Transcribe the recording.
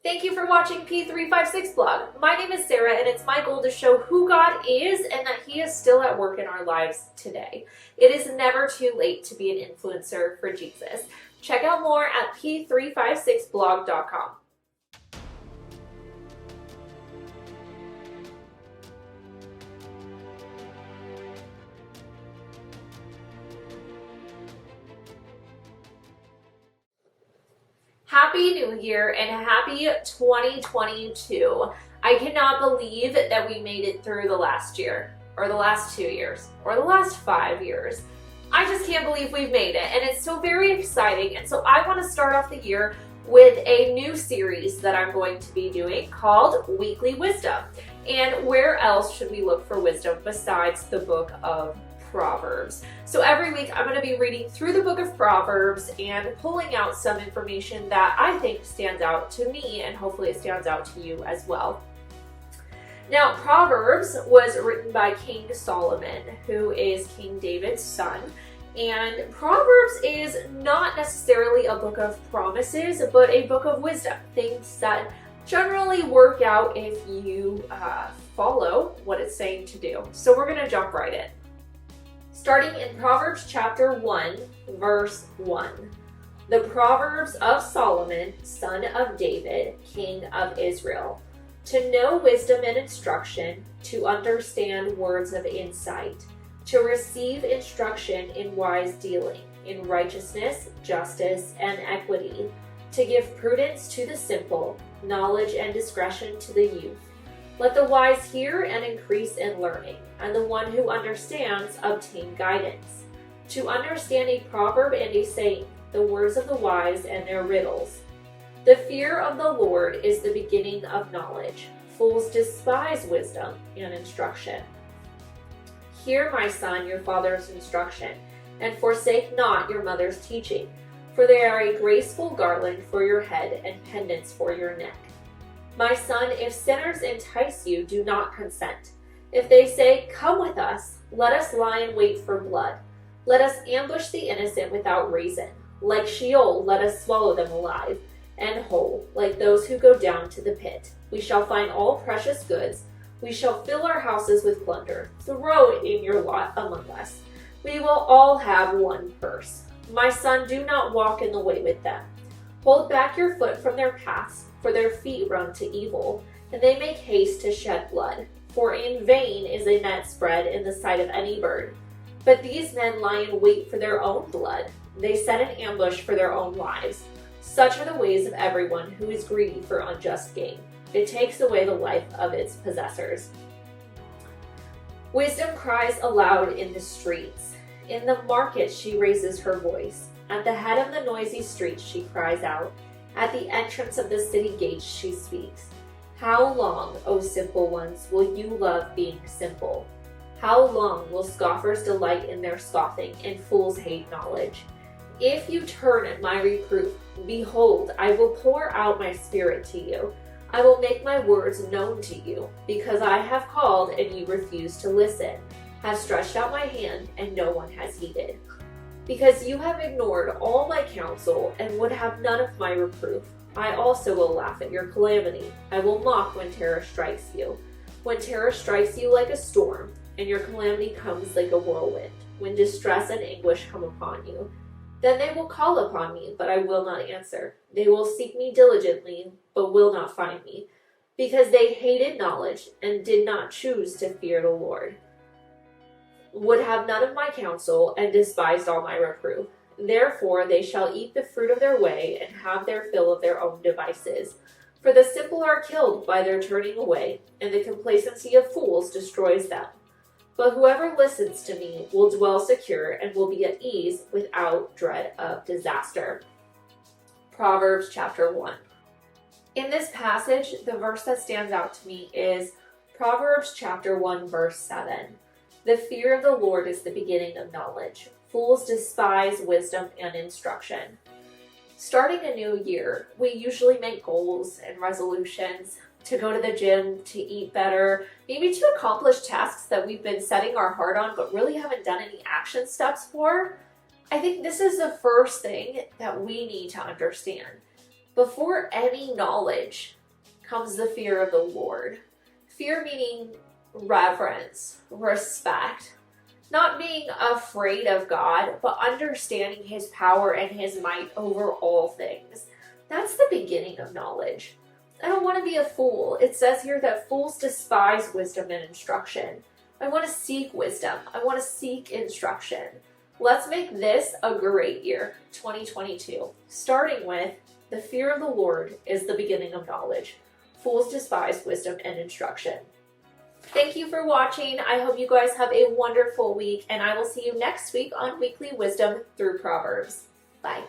Thank you for watching P356 Blog. My name is Sarah, and it's my goal to show who God is and that He is still at work in our lives today. It is never too late to be an influencer for Jesus. Check out more at p356blog.com. Happy New Year and happy 2022. I cannot believe that we made it through the last year, or the last 2 years, or the last 5 years. I just can't believe we've made it, and it's so very exciting. And so I want to start off the year with a new series that I'm going to be doing called Weekly Wisdom. And where else should we look for wisdom besides the book of Proverbs? So every week I'm going to be reading through the book of Proverbs and pulling out some information that I think stands out to me, and hopefully it stands out to you as well. Now, Proverbs was written by King Solomon, who is King David's son. And Proverbs is not necessarily a book of promises, but a book of wisdom, things that generally work out if you follow what it's saying to do. So we're going to jump right in. Starting in Proverbs chapter 1, verse 1. The Proverbs of Solomon, son of David, king of Israel. To know wisdom and instruction, to understand words of insight, to receive instruction in wise dealing, in righteousness, justice, and equity, to give prudence to the simple, knowledge and discretion to the youth. Let the wise hear and increase in learning, and the one who understands obtain guidance. To understand a proverb and a saying, the words of the wise and their riddles. The fear of the Lord is the beginning of knowledge. Fools despise wisdom and instruction. Hear, my son, your father's instruction, and forsake not your mother's teaching, for they are a graceful garland for your head and pendants for your neck. My son, if sinners entice you, do not consent. If they say, come with us, let us lie in wait for blood. Let us ambush the innocent without reason. Like Sheol, let us swallow them alive, and whole, like those who go down to the pit. We shall find all precious goods. We shall fill our houses with plunder. Throw in your lot among us. We will all have one purse. My son, do not walk in the way with them. Hold back your foot from their paths, for their feet run to evil, and they make haste to shed blood. For in vain is a net spread in the sight of any bird. But these men lie in wait for their own blood. They set an ambush for their own lives. Such are the ways of everyone who is greedy for unjust gain. It takes away the life of its possessors. Wisdom cries aloud in the streets. In the market she raises her voice. At the head of the noisy streets she cries out. At the entrance of the city gates she speaks. How long, O simple ones, will you love being simple? How long will scoffers delight in their scoffing and fools hate knowledge? If you turn at my reproof, behold, I will pour out my spirit to you. I will make my words known to you, because I have called and you refuse to listen, have stretched out my hand and no one has heeded. Because you have ignored all my counsel and would have none of my reproof, I also will laugh at your calamity. I will mock when terror strikes you. When terror strikes you like a storm, and your calamity comes like a whirlwind, when distress and anguish come upon you. Then they will call upon me, but I will not answer. They will seek me diligently, but will not find me, because they hated knowledge and did not choose to fear the Lord. Would have none of my counsel and despised all my reproof. Therefore they shall eat the fruit of their way and have their fill of their own devices. For the simple are killed by their turning away, and the complacency of fools destroys them. But whoever listens to me will dwell secure and will be at ease without dread of disaster. Proverbs chapter 1. In this passage, the verse that stands out to me is Proverbs chapter 1, verse 7. The fear of the Lord is the beginning of knowledge. Fools despise wisdom and instruction. Starting a new year, we usually make goals and resolutions to go to the gym, to eat better, maybe to accomplish tasks that we've been setting our heart on but really haven't done any action steps for. I think this is the first thing that we need to understand. Before any knowledge comes the fear of the Lord. Fear meaning reverence, respect, not being afraid of God, but understanding his power and his might over all things. That's the beginning of knowledge. I don't want to be a fool. It says here that fools despise wisdom and instruction. I want to seek wisdom. I want to seek instruction. Let's make this a great year, 2022, starting with the fear of the Lord is the beginning of knowledge. Fools despise wisdom and instruction. Thank you for watching. I hope you guys have a wonderful week, and I will see you next week on Weekly Wisdom through Proverbs. Bye.